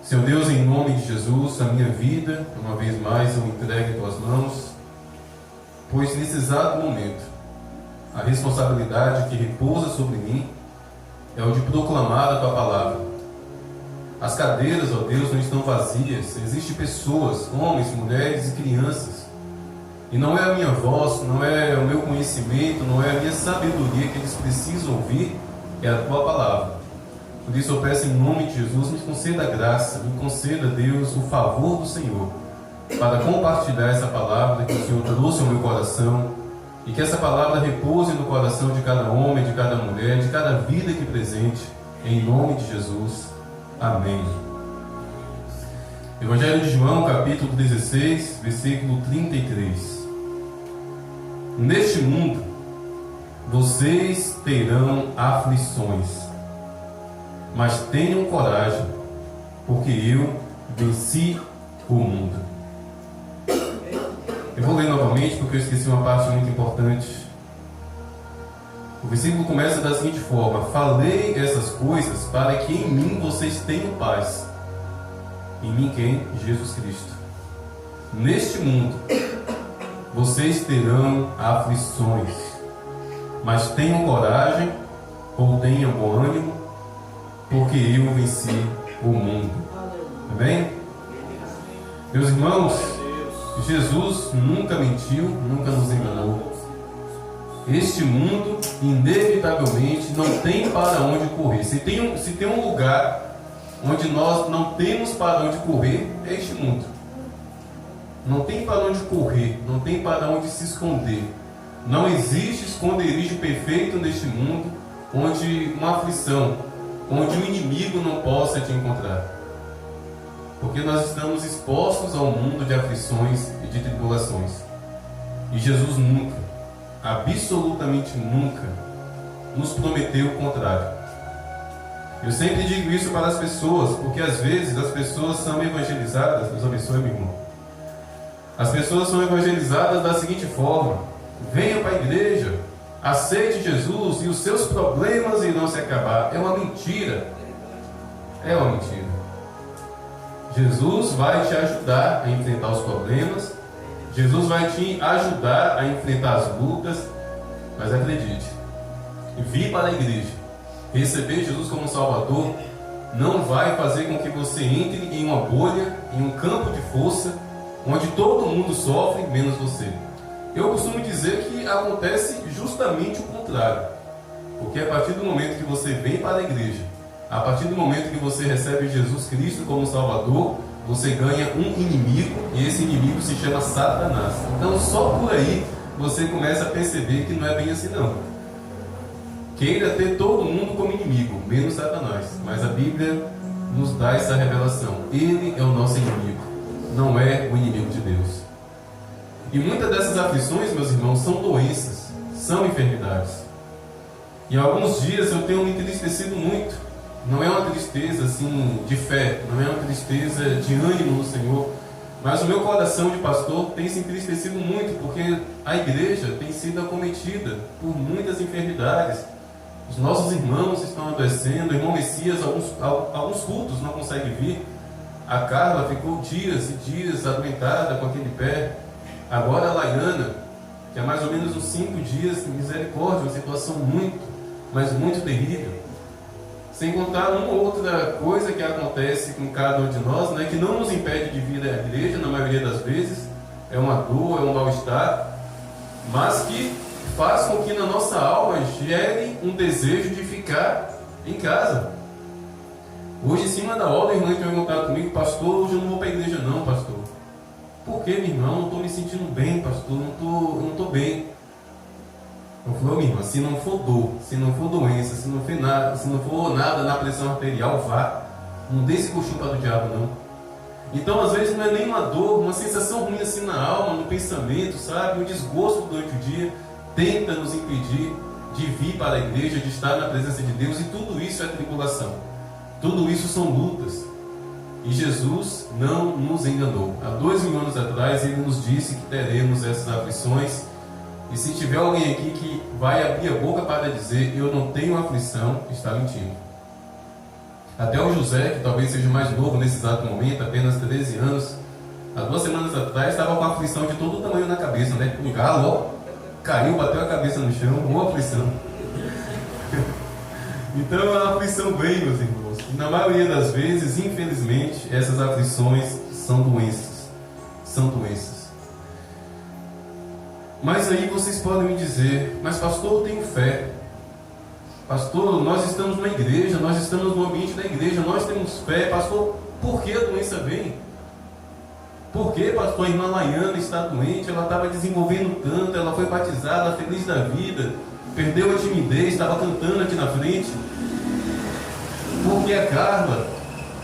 Senhor Deus, em nome de Jesus, a minha vida, uma vez mais, eu entrego em tuas mãos, pois nesse exato momento, a responsabilidade que repousa sobre mim é o de proclamar a tua palavra. As cadeiras, ó Deus, não estão vazias, existem pessoas, homens, mulheres e crianças, e não é a minha voz, não é o meu conhecimento, não é a minha sabedoria que eles precisam ouvir, é a tua palavra. Por isso eu peço em nome de Jesus, me conceda a graça, me conceda, Deus, o favor do Senhor, para compartilhar essa palavra que o Senhor trouxe ao meu coração, e que essa palavra repouse no coração de cada homem, de cada mulher, de cada vida aqui presente, em nome de Jesus. Amém. Evangelho de João, capítulo 16, versículo 33. Neste mundo, vocês terão aflições, mas tenham coragem, porque eu venci o mundo. Eu vou ler novamente, porque eu esqueci uma parte muito importante. O versículo começa da seguinte forma: falei essas coisas para que em mim vocês tenham paz. Em mim quem? Jesus Cristo. Neste mundo, vocês terão aflições, mas tenham coragem, ou tenham bom ânimo, porque eu venci o mundo. Amém? Meus irmãos, Jesus nunca mentiu, nunca nos enganou. Este mundo, inevitavelmente, não tem para onde correr. Se tem um lugar onde nós não temos para onde correr, é este mundo. Não tem para onde correr, não tem para onde se esconder. Não existe esconderijo perfeito neste mundo onde uma aflição, onde o inimigo não possa te encontrar. Porque nós estamos expostos ao mundo de aflições e de tribulações. E Jesus nunca, absolutamente nunca, nos prometeu o contrário. Eu sempre digo isso para as pessoas, porque às vezes as pessoas são evangelizadas. Deus abençoe, meu irmão. As pessoas são evangelizadas da seguinte forma: venha para a igreja, aceite Jesus e os seus problemas irão se acabar. É uma mentira. É uma mentira. Jesus vai te ajudar a enfrentar os problemas. Jesus vai te ajudar a enfrentar as lutas. Mas acredite, vir para a igreja, receber Jesus como Salvador, não vai fazer com que você entre em uma bolha, em um campo de força, onde todo mundo sofre, menos você. Eu costumo dizer que acontece justamente o contrário. Porque a partir do momento que você vem para a igreja, a partir do momento que você recebe Jesus Cristo como Salvador, você ganha um inimigo, e esse inimigo se chama Satanás. Então só por aí você começa a perceber que não é bem assim não. Queira ter todo mundo como inimigo, menos Satanás. Mas a Bíblia nos dá essa revelação: ele é o nosso inimigo, não é o inimigo de Deus. E muitas dessas aflições, meus irmãos, são doenças, são enfermidades. E há alguns dias eu tenho me entristecido muito. Não é uma tristeza assim de fé, não é uma tristeza de ânimo no Senhor, mas o meu coração de pastor tem se entristecido muito, porque a igreja tem sido acometida por muitas enfermidades. Os nossos irmãos estão adoecendo. O irmão Messias, alguns cultos não consegue vir. A Carla ficou dias e dias adoentada com aquele pé. Agora a Laiana, que há mais ou menos uns 5 dias, misericórdia, uma situação muito, mas muito terrível. Sem contar uma outra coisa que acontece com cada um de nós, né, que não nos impede de vir à igreja, na maioria das vezes. É uma dor, é um mal-estar, mas que faz com que na nossa alma gere um desejo de ficar em casa. Hoje, em cima da hora, a irmã entrou em contato comigo: pastor, hoje eu não vou para a igreja não, pastor. Por que, minha irmã? Eu não estou me sentindo bem, pastor, eu não estou bem. Eu falei: minha irmã, se não for dor, se não for doença, se não for nada na pressão arterial, vá. Não dê esse coxinho para o diabo, não. Então, às vezes, não é nem uma dor, uma sensação ruim assim na alma, no pensamento, sabe? Um desgosto durante o dia tenta nos impedir de vir para a igreja, de estar na presença de Deus, e tudo isso é tribulação. Tudo isso são lutas. E Jesus não nos enganou. Há 2000 anos atrás, Ele nos disse que teremos essas aflições. E se tiver alguém aqui que vai abrir a boca para dizer: eu não tenho aflição, está mentindo. Até o José, que talvez seja mais novo nesse exato momento, apenas 13 anos, há 2 semanas atrás estava com a aflição de todo o tamanho na cabeça, né? Um galo, ó, caiu, bateu a cabeça no chão, uma aflição. Então a aflição vem, meus irmãos. E na maioria das vezes, infelizmente, essas aflições são doenças. São doenças. Mas aí vocês podem me dizer, mas pastor, eu tenho fé. Pastor, nós estamos na igreja, nós estamos no ambiente da igreja, nós temos fé. Pastor, por que a doença vem? Por que, pastor, a irmã Laiana está doente? Ela estava desenvolvendo tanto, ela foi batizada, feliz da vida, perdeu a timidez, estava cantando aqui na frente. Por que a Carla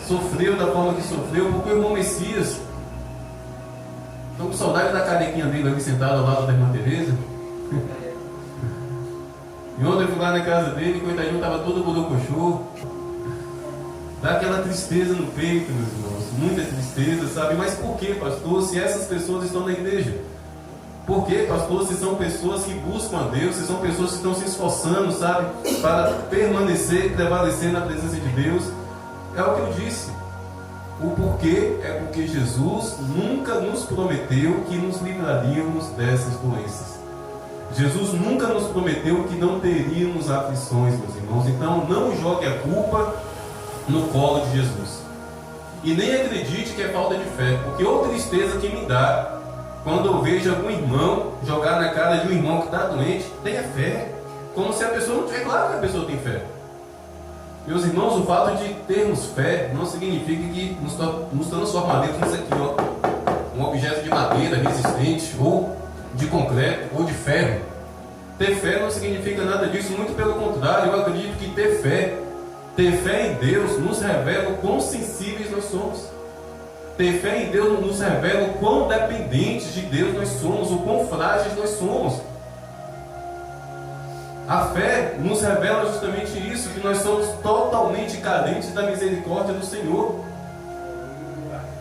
sofreu da forma que sofreu? Por que o irmão Messias? Estou com saudade da carequinha dele ali sentado ao lado da irmã Tereza. E ontem eu fui lá na casa dele, coitadinho, estava todo borocochô. Dá aquela tristeza no peito, meus irmãos, muita tristeza, sabe? Mas por que, pastor, se essas pessoas estão na igreja? Por que, pastor, se são pessoas que buscam a Deus, se são pessoas que estão se esforçando, sabe? Para permanecer e prevalecer na presença de Deus? É o que eu disse. O porquê é porque Jesus nunca nos prometeu que nos livraríamos dessas doenças. Jesus nunca nos prometeu que não teríamos aflições, meus irmãos. Então não jogue a culpa no colo de Jesus. E nem acredite que é falta de fé, porque outra tristeza que me dá quando eu vejo algum irmão jogar na cara de um irmão que está doente, tenha fé. Como se a pessoa não tiver. Claro que a pessoa tem fé. Meus irmãos, o fato de termos fé não significa que nos transformaremos nisso aqui, ó, um objeto de madeira resistente, ou de concreto, ou de ferro. Ter fé não significa nada disso, muito pelo contrário. Eu acredito que ter fé em Deus nos revela o quão sensíveis nós somos. Ter fé em Deus nos revela o quão dependentes de Deus nós somos, o quão frágeis nós somos. A fé nos revela justamente isso, que nós somos totalmente carentes da misericórdia do Senhor.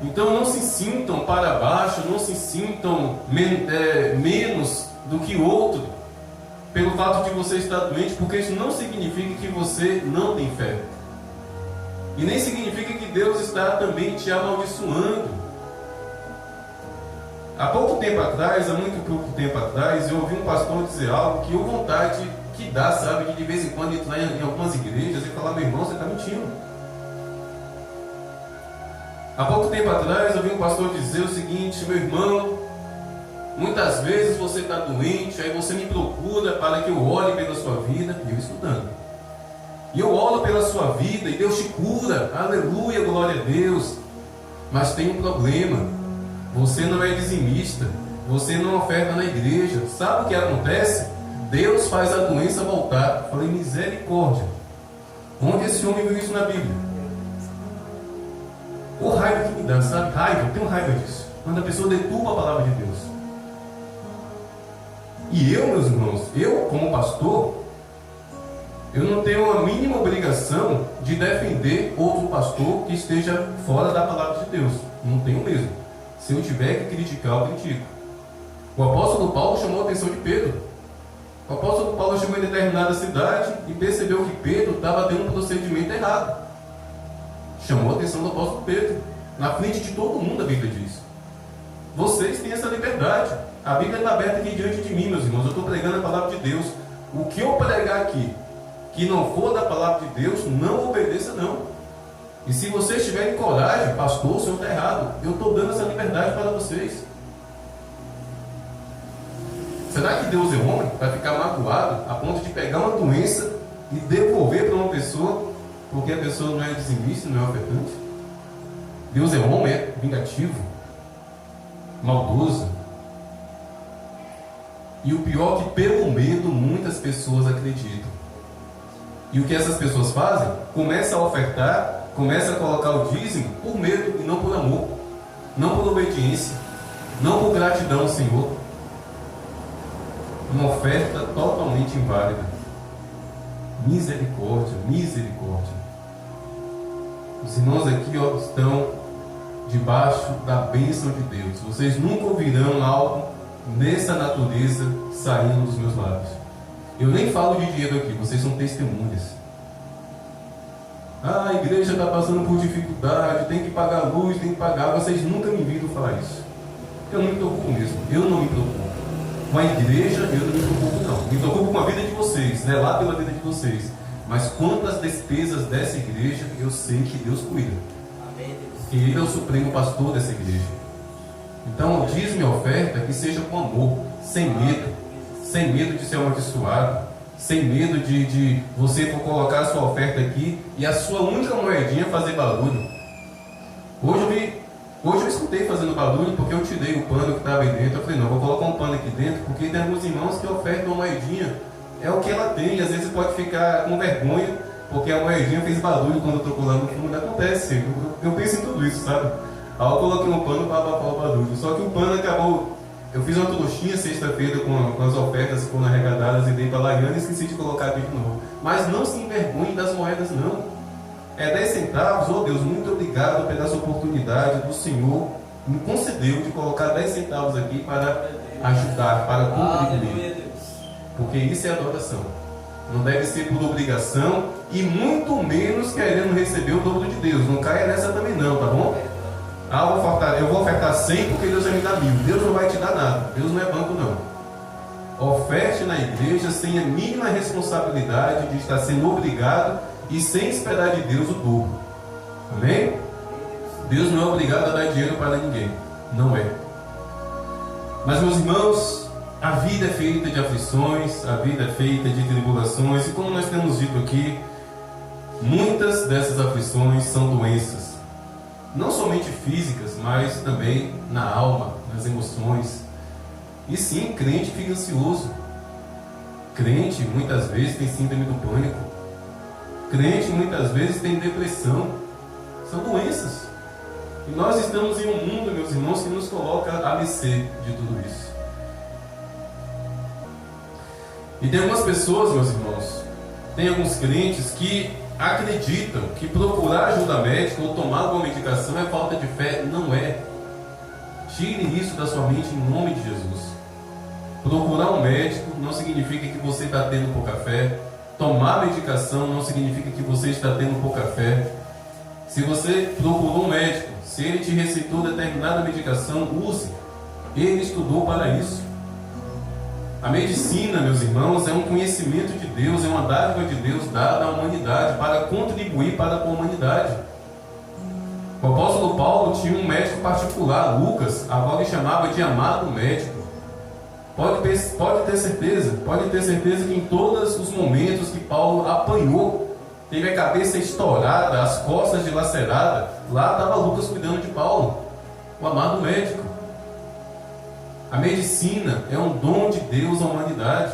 Então não se sintam para baixo, não se sintam menos do que outro, pelo fato de você estar doente, porque isso não significa que você não tem fé. E nem significa que Deus está também te amaldiçoando. Há pouco tempo atrás, há muito pouco tempo atrás, eu ouvi um pastor dizer algo que eu vontade que dá, sabe, de vez em quando entrar em algumas igrejas e falar, meu irmão, você está mentindo. Há pouco tempo atrás, eu ouvi um pastor dizer o seguinte, meu irmão, muitas vezes você está doente, aí você me procura para que eu ore pela sua vida, e eu escutando. E eu oro pela sua vida, e Deus te cura, aleluia, glória a Deus. Mas tem um problema, você não é dizimista, você não oferta na igreja. Sabe o que acontece? Deus faz a doença voltar. Eu falei, misericórdia. Onde esse homem viu isso na Bíblia? O raiva que me dá, sabe? Raiva, eu tenho raiva disso. Quando a pessoa deturpa a palavra de Deus. E eu, meus irmãos, eu como pastor, eu não tenho a mínima obrigação de defender outro pastor que esteja fora da palavra de Deus. Não tenho mesmo. Se eu tiver que criticar, eu critico. O apóstolo Paulo chamou a atenção de Pedro. O apóstolo Paulo chegou em determinada cidade e percebeu que Pedro estava tendo um procedimento errado. Chamou a atenção do apóstolo Pedro. Na frente de todo mundo, a Bíblia diz. Vocês têm essa liberdade. A Bíblia está aberta aqui diante de mim, meus irmãos. Eu estou pregando a palavra de Deus. O que eu pregar aqui, que não for da palavra de Deus, não obedeça não. E se vocês tiverem coragem, pastor, o senhor está errado, eu estou dando essa liberdade para vocês. Será que Deus é homem para ficar magoado a ponto de pegar uma doença e devolver para uma pessoa porque a pessoa não é dizimista, não é ofertante? Deus é homem, é vingativo, maldoso. E o pior é que pelo medo muitas pessoas acreditam. E o que essas pessoas fazem? Começa a ofertar, começa a colocar o dízimo por medo e não por amor, não por obediência, não por gratidão ao Senhor. Uma oferta totalmente inválida. Misericórdia, misericórdia. Os irmãos aqui estão debaixo da bênção de Deus. Vocês nunca ouvirão algo nessa natureza saindo dos meus lábios. Eu nem falo de dinheiro aqui, vocês são testemunhas. Ah, a igreja está passando por dificuldade, tem que pagar luz, tem que pagar. Vocês nunca me viram falar isso. Eu não me preocupo mesmo. Eu não me preocupo. Com a igreja, eu não me preocupo não. Me preocupo com a vida de vocês, né? Lá pela vida de vocês. Mas quanto às despesas dessa igreja, eu sei que Deus cuida. Amém, Deus. E Ele é o supremo pastor dessa igreja. Então, diz-me a oferta que seja com amor, sem medo de ser amaldiçoado, sem medo de você for colocar a sua oferta aqui e a sua única moedinha fazer barulho. Hoje eu escutei fazendo barulho porque eu tirei o pano que estava aí dentro. Eu falei, não, vou colocar um pano aqui dentro, porque tem alguns irmãos que ofertam uma moedinha. É o que ela tem, e às vezes pode ficar com vergonha, porque a moedinha fez barulho quando tocou lá no fundo. Acontece, eu penso em tudo isso, sabe? Aí eu coloquei um pano para abafar o barulho. Só que o pano acabou. Eu fiz uma trouxinha sexta-feira com as ofertas que foram arrecadadas e dei para a Laiane e esqueci de colocar aqui de novo. Mas não se envergonhe das moedas, não. É 10 centavos, oh Deus, muito obrigado pela essa oportunidade do Senhor me concedeu de colocar 10 centavos aqui para ajudar, para contribuir. Porque isso é adoração. Não deve ser por obrigação e muito menos querendo receber o dobro de Deus. Não caia nessa também não, tá bom? Ah, eu vou ofertar 100 porque Deus vai me dar 1000. Deus não vai te dar nada. Deus não é banco não. Oferte na igreja sem a mínima responsabilidade de estar sendo obrigado e sem esperar de Deus o dobro. Amém? Deus não é obrigado a dar dinheiro para ninguém. Não é. Mas, meus irmãos, a vida é feita de aflições, a vida é feita de tribulações, e como nós temos dito aqui, muitas dessas aflições são doenças. Não somente físicas, mas também na alma, nas emoções. E sim, crente fica ansioso. Crente muitas vezes tem síndrome do pânico. Crente muitas vezes tem depressão. São doenças. E nós estamos em um mundo, meus irmãos, que nos coloca à mercê de tudo isso. E tem algumas pessoas, meus irmãos, tem alguns crentes que acreditam que procurar ajuda médica ou tomar alguma medicação é falta de fé. Não é. Tire isso da sua mente em nome de Jesus. Procurar um médico não significa que você está tendo pouca fé. Tomar medicação não significa que você está tendo pouca fé. Se você procurou um médico, se ele te receitou determinada medicação, use. Ele estudou para isso. A medicina, meus irmãos, é um conhecimento de Deus, é uma dádiva de Deus dada à humanidade para contribuir para a humanidade. O apóstolo Paulo tinha um médico particular, Lucas, a qual ele chamava de amado médico. Pode ter certeza que em todos os momentos que Paulo apanhou, teve a cabeça estourada, as costas dilaceradas, lá estava Lucas cuidando de Paulo, o amado médico. A medicina é um dom de Deus à humanidade.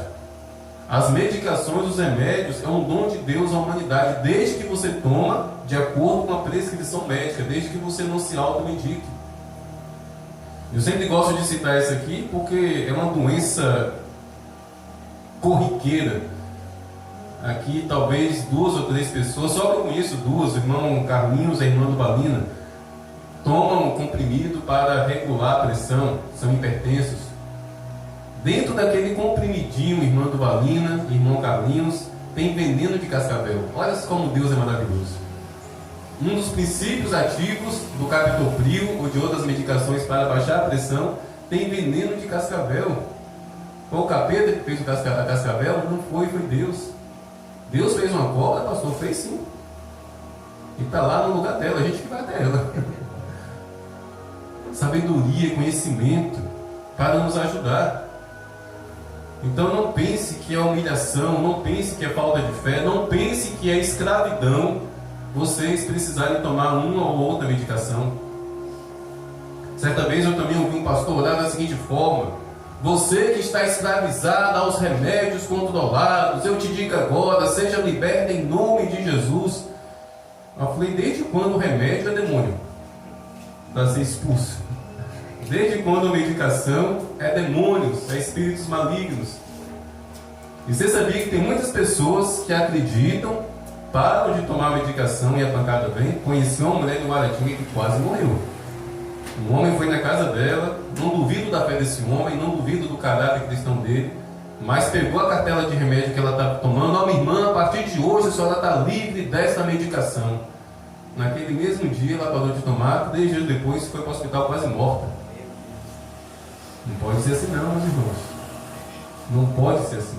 As medicações, os remédios, é um dom de Deus à humanidade, desde que você toma de acordo com a prescrição médica, desde que você não se automedique. Eu sempre gosto de citar isso aqui porque é uma doença corriqueira. Aqui talvez 2 ou 3 pessoas, só que eu conheço 2, o irmão Carlinhos e a irmã do Balina, tomam um comprimido para regular a pressão, são hipertensos. Dentro daquele comprimidinho, irmã do Balina, irmão Carlinhos, tem veneno de cascavel. Olha como Deus é maravilhoso. Um dos princípios ativos do captopril ou de outras medicações para baixar a pressão tem veneno de cascavel. Foi o capeta que fez a cascavel? Não foi Deus. Deus fez uma cobra, pastor? Fez sim. E está lá no lugar dela, a gente que vai até ela. Sabedoria, conhecimento para nos ajudar. Então não pense que é humilhação, não pense que é falta de fé, não pense que é escravidão vocês precisarem tomar uma ou outra medicação. Certa vez eu também ouvi um pastor orar da seguinte forma: você que está escravizado aos remédios controlados, eu te digo agora, seja liberta em nome de Jesus. Eu falei, desde quando o remédio é demônio? Para ser expulso. Desde quando a medicação é demônios, é espíritos malignos? E você sabia que tem muitas pessoas que acreditam, param de tomar a medicação e a pancada vem? Conheci uma mulher de Guaratinga que quase morreu. Um homem foi na casa dela, não duvido da fé desse homem, não duvido do caráter cristão dele, mas pegou a cartela de remédio que ela estava tomando. Ó, minha irmã, a partir de hoje a senhora está livre desta medicação. Naquele mesmo dia ela parou de tomar, 3 dias depois foi para o hospital quase morta. Não pode ser assim não, meus irmãos. Não pode ser assim.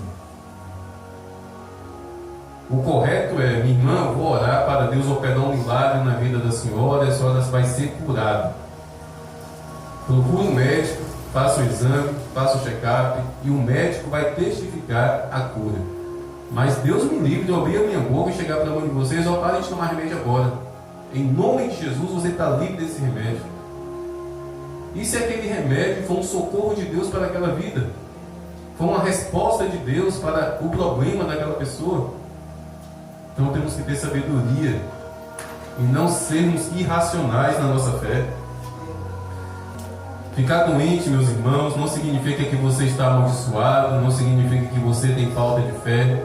O correto é, minha irmã, eu vou orar para Deus operar um milagre na vida da senhora, e a senhora vai ser curada. Procure um médico, faça o exame, faça o check-up, e o médico vai testificar a cura. Mas Deus me livre de eu abrir a minha boca e chegar para um de vocês, ó, parem de tomar remédio agora. Em nome de Jesus, você está livre desse remédio. E se aquele remédio foi um socorro de Deus para aquela vida? Foi uma resposta de Deus para o problema daquela pessoa? Então temos que ter sabedoria e não sermos irracionais na nossa fé. Ficar doente, meus irmãos, não significa que você está amaldiçoado, não significa que você tem falta de fé.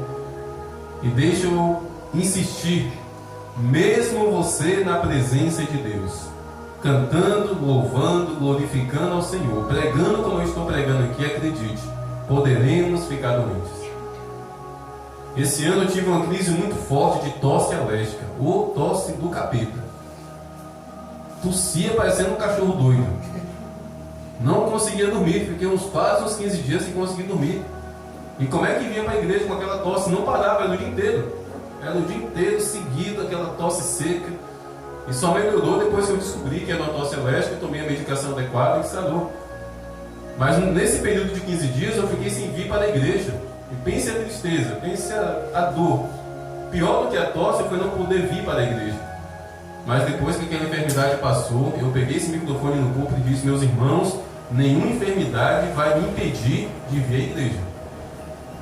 E deixa eu insistir, mesmo você na presença de Deus, cantando, louvando, glorificando ao Senhor, pregando como eu estou pregando aqui, acredite, poderemos ficar doentes. Esse ano eu tive uma crise muito forte de tosse alérgica, ou tosse do capeta. Tossia parecendo um cachorro doido. Não conseguia dormir, fiquei quase uns 15 dias sem conseguir dormir. E como é que vinha para a igreja com aquela tosse? Não parava, era o dia inteiro. Era o dia inteiro seguido, aquela tosse seca. E só melhorou depois que eu descobri que era uma tosse alérgica, tomei a medicação adequada e sarou. Mas nesse período de 15 dias eu fiquei sem vir para a igreja. E pense a tristeza, pense a dor. Pior do que a tosse foi não poder vir para a igreja. Mas depois que aquela enfermidade passou, eu peguei esse microfone no corpo e disse, meus irmãos, nenhuma enfermidade vai me impedir de vir à igreja.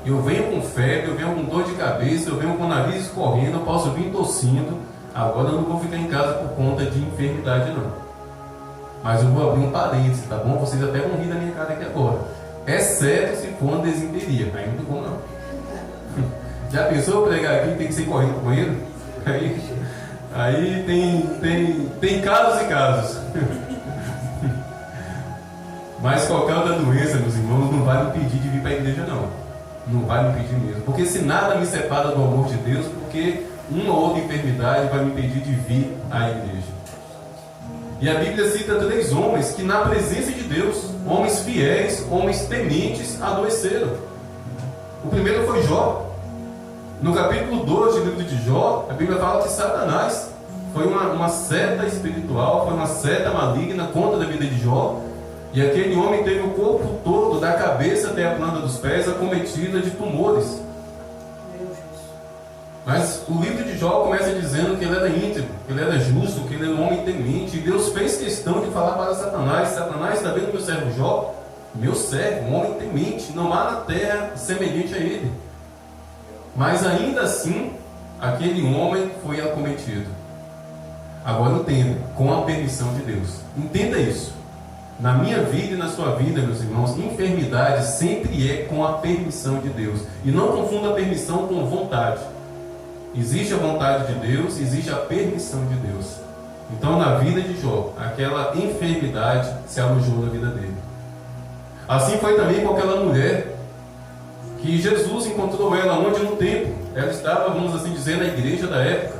Eu venho com febre, eu venho com dor de cabeça, eu venho com o nariz escorrendo, eu posso vir tossindo. Agora eu não vou ficar em casa por conta de enfermidade não. Mas eu vou abrir um parênteses, tá bom? Vocês até vão rir da minha cara aqui agora. Exceto se for uma desinteria. Aí não tem como não. Já pensou pregar aqui tem que ser correndo pro banheiro? Aí tem casos e casos. Mas qualquer outra doença, meus irmãos, não vai me impedir de vir para a igreja não. Não vai me impedir mesmo. Porque se nada me separa do amor de Deus, porque uma ou outra enfermidade vai me impedir de vir à igreja. E a Bíblia cita 3 homens que na presença de Deus, homens fiéis, homens tementes, adoeceram. O primeiro foi Jó. No capítulo 2 do livro de Jó, a Bíblia fala que Satanás foi uma seta espiritual, foi uma seta maligna contra a vida de Jó. E aquele homem teve o corpo todo, da cabeça até a planta dos pés, acometida de tumores. Mas o livro de Jó começa dizendo que ele era íntegro, que ele era justo, que ele era um homem temente. E Deus fez questão de falar para Satanás, Satanás, está vendo meu servo Jó? Meu servo, um homem temente, não há na terra semelhante a ele. Mas ainda assim, aquele homem foi acometido. Agora entenda, com a permissão de Deus. Entenda isso. Na minha vida e na sua vida, meus irmãos, enfermidade sempre é com a permissão de Deus. E não confunda a permissão com vontade. Existe a vontade de Deus, existe a permissão de Deus. Então, na vida de Jó, aquela enfermidade se alojou na vida dele. Assim foi também com aquela mulher que Jesus encontrou ela onde no templo. Ela estava, vamos assim dizer, na igreja da época.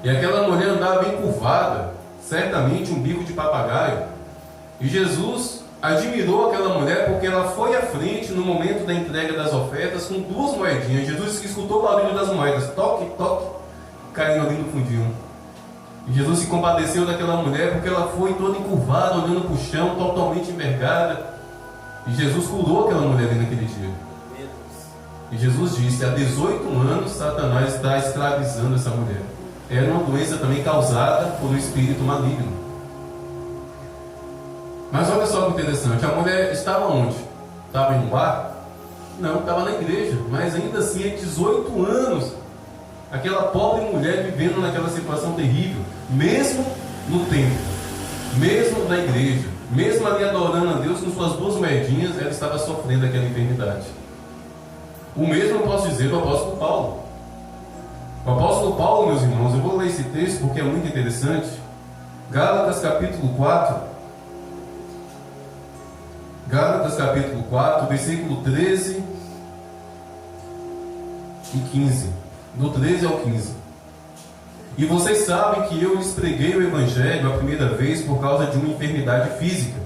E aquela mulher andava bem curvada, certamente um bico de papagaio. E Jesus admirou aquela mulher porque ela foi à frente no momento da entrega das ofertas com 2 moedinhas. Jesus escutou o barulho das moedas, toque, toque, caindo ali no fundinho. E Jesus se compadeceu daquela mulher porque ela foi toda encurvada, olhando para o chão, totalmente envergada. E Jesus curou aquela mulher ali naquele dia. E Jesus disse, há 18 anos Satanás está escravizando essa mulher. Era uma doença também causada por um espírito maligno. Mas olha só que interessante, a mulher estava onde? Estava em um bar? Não, estava na igreja. Mas ainda assim, há 18 anos, aquela pobre mulher vivendo naquela situação terrível, mesmo no templo, mesmo na igreja, mesmo ali adorando a Deus com suas 2 moedinhas, ela estava sofrendo aquela enfermidade. O mesmo eu posso dizer do apóstolo Paulo. O apóstolo Paulo, meus irmãos, eu vou ler esse texto porque é muito interessante. Gálatas capítulo 4. Gálatas capítulo 4, versículo 13 e 15, do 13 ao 15. E vocês sabem que eu lhes preguei o Evangelho a primeira vez por causa de uma enfermidade física.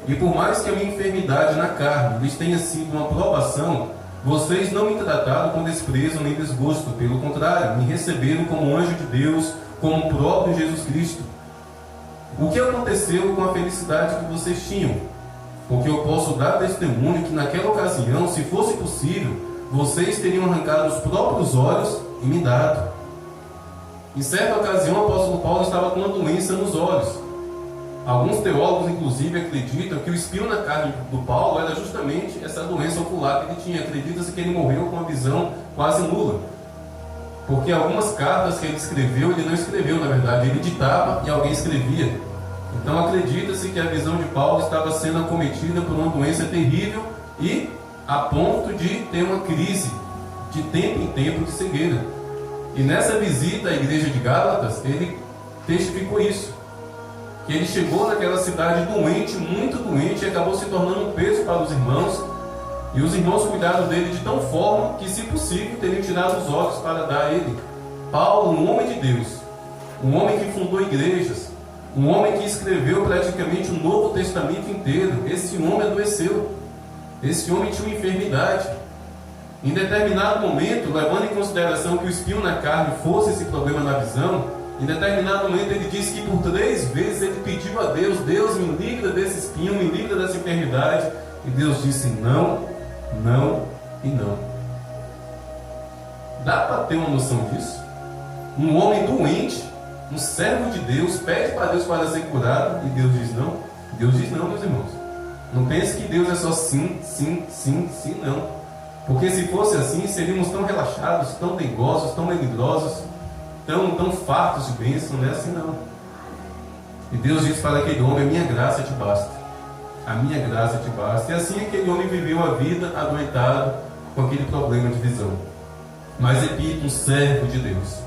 E por mais que a minha enfermidade na carne lhes tenha sido uma provação, vocês não me trataram com desprezo nem desgosto. Pelo contrário, me receberam como anjo de Deus, como o próprio Jesus Cristo. O que aconteceu com a felicidade que vocês tinham? Porque eu posso dar testemunho que naquela ocasião, se fosse possível, vocês teriam arrancado os próprios olhos e me dado. Em certa ocasião, o apóstolo Paulo estava com uma doença nos olhos. Alguns teólogos, inclusive, acreditam que o espinho na carne do Paulo era justamente essa doença ocular que ele tinha. Acredita-se que ele morreu com uma visão quase nula. Porque algumas cartas que ele escreveu, ele não escreveu, na verdade, ele ditava e alguém escrevia. Então acredita-se que a visão de Paulo estava sendo acometida por uma doença terrível e a ponto de ter uma crise de tempo em tempo de cegueira. E nessa visita à igreja de Gálatas, ele testificou isso. Que ele chegou naquela cidade doente, muito doente, e acabou se tornando um peso para os irmãos. E os irmãos cuidaram dele de tal forma que, se possível, teriam tirado os olhos para dar a ele. Paulo, um homem de Deus, um homem que fundou igrejas, um homem que escreveu praticamente o Novo Testamento inteiro, esse homem adoeceu. Esse homem tinha uma enfermidade. Em determinado momento, levando em consideração que o espinho na carne fosse esse problema na visão, em determinado momento ele disse que por 3 vezes ele pediu a Deus: Deus, me livra desse espinho, me livra dessa enfermidade. E Deus disse não, não e não. Dá para ter uma noção disso? Um homem doente, um servo de Deus, pede para Deus para ser curado e Deus diz não? Deus diz não, meus irmãos. Não pense que Deus é só sim, sim, sim, sim, não. Porque se fosse assim, seríamos tão relaxados, tão dengosos, tão melindrosos, tão fartos de bênção. Não é assim não. E Deus diz para aquele homem: a minha graça te basta. A minha graça te basta. E assim aquele homem viveu a vida adoentado com aquele problema de visão. Mas repito, um servo de Deus.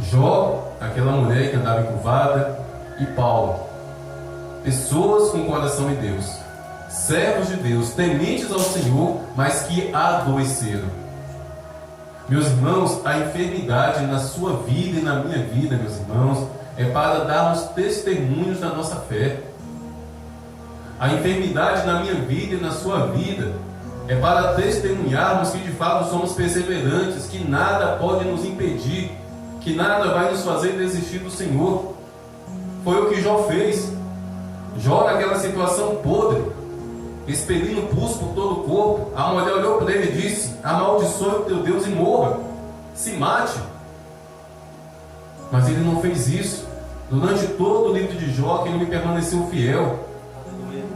Jó, aquela mulher que andava encurvada, e Paulo, pessoas com coração em Deus, servos de Deus, tementes ao Senhor, mas que adoeceram. Meus irmãos, a enfermidade na sua vida e na minha vida, meus irmãos, é para darmos testemunhos da nossa fé. A enfermidade na minha vida e na sua vida é para testemunharmos que de fato somos perseverantes, que nada pode nos impedir, que nada vai nos fazer desistir do Senhor. Foi o que Jó fez. Jó, naquela situação podre, expelindo pus por todo o corpo, a mulher olhou para ele e disse: amaldiçoe o teu Deus e morra, se mate. Mas ele não fez isso. Durante todo o livro de Jó, ele permaneceu fiel.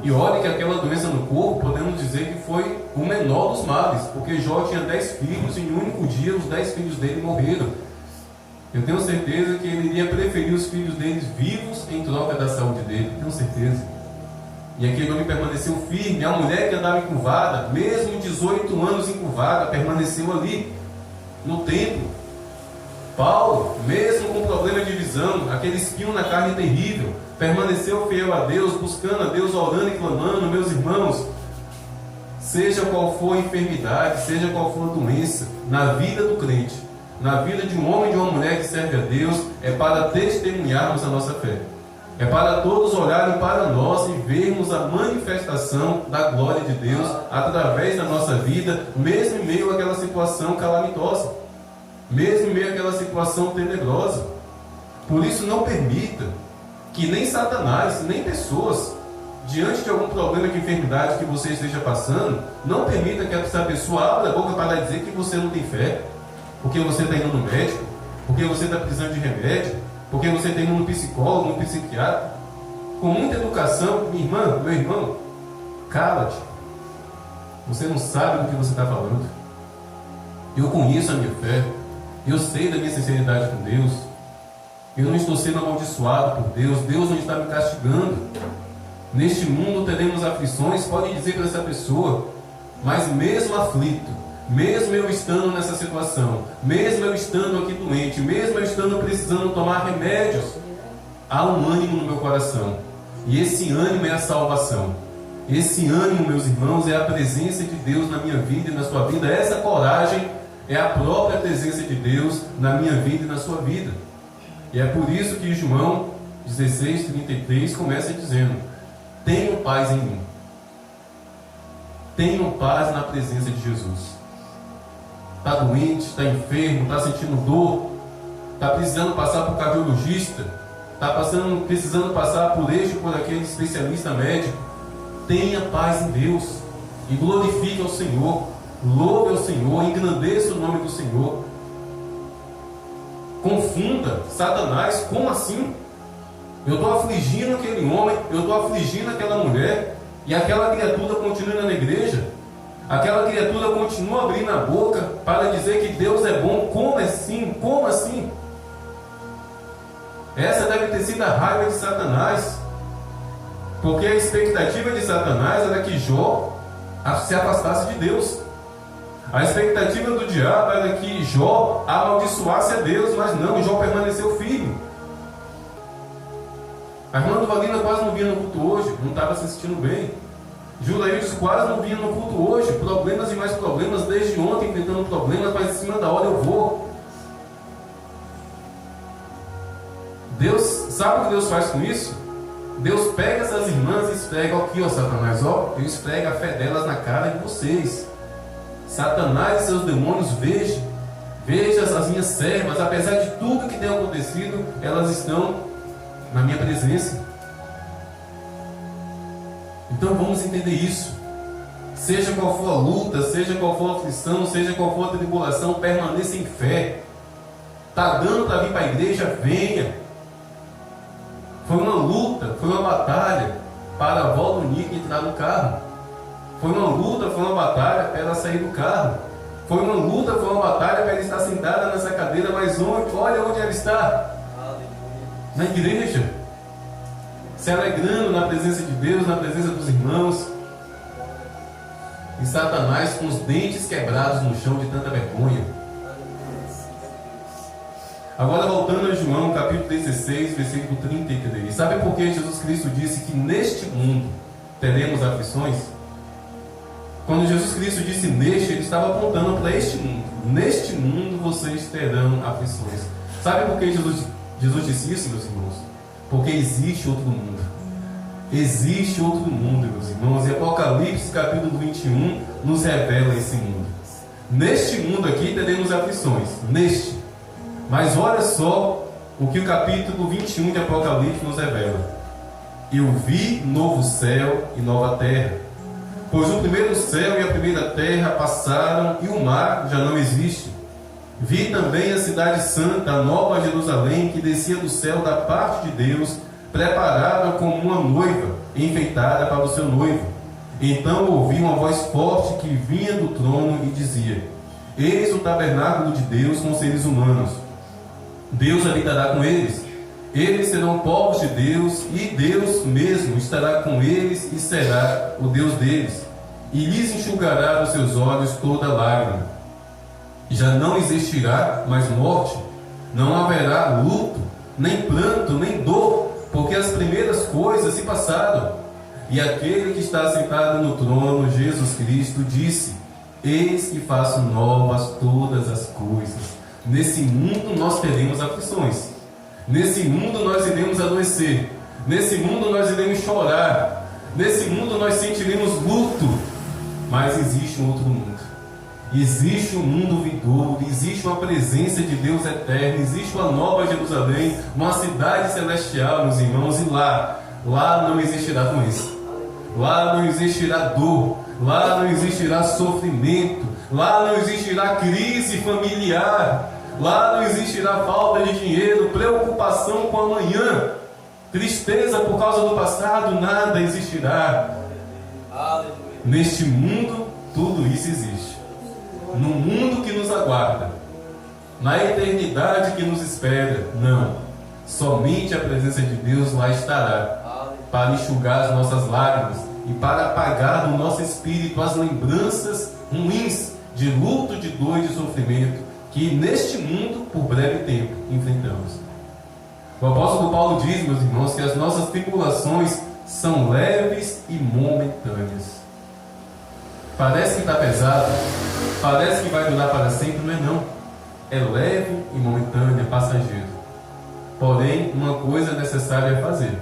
E olha que aquela doença no corpo, podemos dizer que foi o menor dos males, porque Jó tinha 10 filhos e em um único dia os 10 filhos dele morreram. Eu tenho certeza que ele iria preferir os filhos deles vivos em troca da saúde dele, tenho certeza. E aquele homem permaneceu firme. A mulher que andava encurvada, mesmo 18 anos encurvada, permaneceu ali no templo. Paulo, mesmo com problema de visão, aquele espinho na carne terrível, permaneceu fiel a Deus, buscando a Deus, orando e clamando. Meus irmãos, seja qual for a enfermidade, seja qual for a doença, na vida do crente, na vida de um homem e de uma mulher que serve a Deus, é para testemunharmos a nossa fé. É para todos olharem para nós e vermos a manifestação da glória de Deus através da nossa vida, mesmo em meio àquela situação calamitosa, mesmo em meio àquela situação tenebrosa. Por isso, não permita que nem Satanás, nem pessoas, diante de algum problema de enfermidade que você esteja passando, não permita que essa pessoa abra a boca para dizer que você não tem fé, porque você está indo no médico, porque você está precisando de remédio, porque você tem um psicólogo, um psiquiatra. Com muita educação, minha irmã, meu irmão, cala-te. Você não sabe do que você está falando. Eu conheço a minha fé. Eu sei da minha sinceridade com Deus. Eu não estou sendo amaldiçoado por Deus. Deus não está me castigando. Neste mundo teremos aflições, pode dizer para essa pessoa. Mas mesmo aflito, mesmo eu estando nessa situação, mesmo eu estando aqui doente, mesmo eu estando precisando tomar remédios, há um ânimo no meu coração. E esse ânimo é a salvação. Esse ânimo, meus irmãos, é a presença de Deus na minha vida e na sua vida. Essa coragem é a própria presença de Deus na minha vida e na sua vida. E é por isso que João 16:33 começa dizendo: tenham paz em mim. Tenham paz na presença de Jesus. Está doente, está enfermo, está sentindo dor, está precisando passar por cardiologista, está precisando passar por este ou por aquele especialista médico. Tenha paz em Deus e glorifique ao Senhor, louve ao Senhor, engrandeça o nome do Senhor. Confunda Satanás. Como assim? Eu estou afligindo aquele homem, eu estou afligindo aquela mulher, e aquela criatura continua indo na igreja, aquela criatura continua abrindo a boca para dizer que Deus é bom. Como assim? Como assim? Essa deve ter sido a raiva de Satanás, porque a expectativa de Satanás era que Jó se afastasse de Deus. A expectativa do diabo era que Jó amaldiçoasse a Deus, mas não, Jó permaneceu firme. A irmã do Valina quase não vinha no culto hoje, não estava se sentindo bem. Julaídes quase não vinha no culto hoje, problemas e mais problemas, desde ontem enfrentando problemas, mas em cima da hora eu vou. Deus, sabe o que Deus faz com isso? Deus pega essas irmãs e esfrega aqui, ó, Satanás, ó, eu esfrego a fé delas na cara de vocês. Satanás e seus demônios, veja as minhas servas, apesar de tudo que tem acontecido, elas estão na minha presença. Então vamos entender isso. Seja qual for a luta, seja qual for a aflição, seja qual for a tribulação, permaneça em fé. Está dando para vir para a igreja? Venha. Foi uma luta, foi uma batalha para a avó do Nick entrar no carro. Foi uma luta, foi uma batalha para ela sair do carro. Foi uma luta, foi uma batalha para ela estar sentada nessa cadeira, mas olha onde ela está. Na igreja. Se alegrando na presença de Deus, na presença dos irmãos. E Satanás com os dentes quebrados no chão de tanta vergonha. Agora voltando a João capítulo 16, versículo 33. Sabe por que Jesus Cristo disse que neste mundo teremos aflições? Quando Jesus Cristo disse neste, ele estava apontando para este mundo. Neste mundo vocês terão aflições. Sabe por que Jesus disse isso, meus irmãos? Porque existe outro mundo. Existe outro mundo, meus irmãos. E Apocalipse capítulo 21 nos revela esse mundo. Neste mundo aqui teremos aflições. Neste. Mas olha só o que o capítulo 21 de Apocalipse nos revela. Eu vi novo céu e nova terra. Pois o primeiro céu e a primeira terra passaram e o mar já não existe. Vi também a cidade santa, a nova Jerusalém, que descia do céu da parte de Deus, preparada como uma noiva, enfeitada para o seu noivo. Então ouvi uma voz forte que vinha do trono e dizia: Eis o tabernáculo de Deus com seres humanos. Deus habitará com eles. Eles serão povos de Deus, e Deus mesmo estará com eles e será o Deus deles. E lhes enxugará dos seus olhos toda lágrima. Já não existirá mais morte, não haverá luto, nem pranto, nem dor, porque as primeiras coisas se passaram. E aquele que está sentado no trono, Jesus Cristo, disse: Eis que faço novas todas as coisas. Nesse mundo nós teremos aflições. Nesse mundo nós iremos adoecer. Nesse mundo nós iremos chorar. Nesse mundo nós sentiremos luto. Mas existe um outro mundo. Existe um mundo vindouro. Existe uma presença de Deus eterno. Existe uma nova Jerusalém, uma cidade celestial, meus irmãos. E lá não existirá doença. Lá não existirá dor. Lá não existirá sofrimento. Lá não existirá crise familiar. Lá não existirá falta de dinheiro, preocupação com amanhã, tristeza por causa do passado. Nada existirá. Aleluia. Neste mundo, tudo isso existe. No mundo que nos aguarda, na eternidade que nos espera, não. Somente a presença de Deus lá estará, para enxugar as nossas lágrimas e para apagar do nosso espírito as lembranças ruins de luto, de dor e de sofrimento que neste mundo, por breve tempo, enfrentamos. O apóstolo Paulo diz, meus irmãos, que as nossas tribulações são leves e momentâneas. Parece que está pesado, parece que vai durar para sempre, não é não. É leve e momentâneo, é passageiro. Porém, uma coisa necessária é fazer.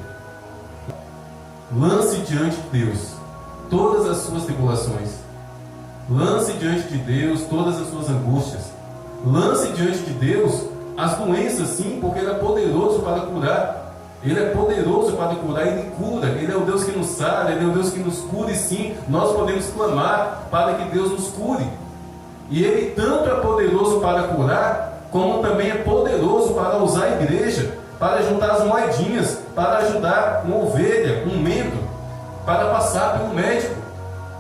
Lance diante de Deus todas as suas tribulações. Lance diante de Deus todas as suas angústias. Lance diante de Deus as doenças, sim, porque Ele é poderoso para curar. Ele é poderoso para curar, Ele cura. Ele é o Deus que nos sara, Ele é o Deus que nos cura, e sim, nós podemos clamar para que Deus nos cure. E Ele tanto é poderoso para curar, como também é poderoso para usar a igreja, para juntar as moedinhas, para ajudar uma ovelha, um membro, para passar pelo médico.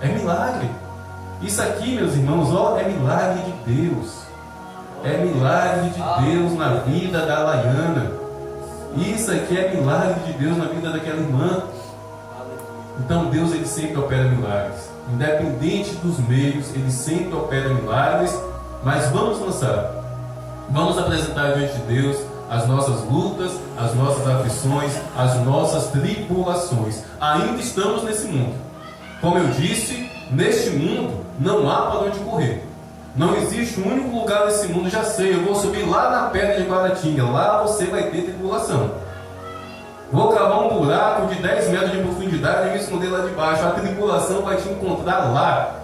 É milagre. Isso aqui, meus irmãos, ó, é milagre de Deus. É milagre de Deus na vida da Laiana. Isso aqui é milagre de Deus na vida daquela irmã. Então Deus, Ele sempre opera milagres. Independente dos meios, Ele sempre opera milagres. Mas vamos lançar, vamos apresentar diante de Deus as nossas lutas, as nossas aflições, as nossas tribulações. Ainda estamos nesse mundo. Como eu disse, neste mundo não há para onde correr. Não existe um único lugar nesse mundo. Já sei, eu vou subir lá na pedra de Guaratinga. Lá você vai ter tribulação. Vou cavar um buraco de 10 metros de profundidade e me esconder lá de baixo. A tribulação vai te encontrar lá.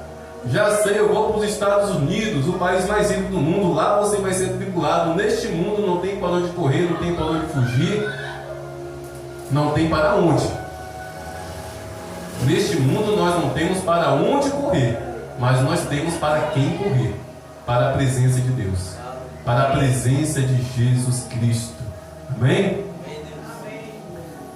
Já sei, eu vou para os Estados Unidos, o país mais rico do mundo. Lá você vai ser tribulado. Neste mundo não tem para onde correr, não tem para onde fugir, não tem para onde. Neste mundo nós não temos para onde correr, mas nós temos para quem correr. Para a presença de Deus, para a presença de Jesus Cristo. Amém?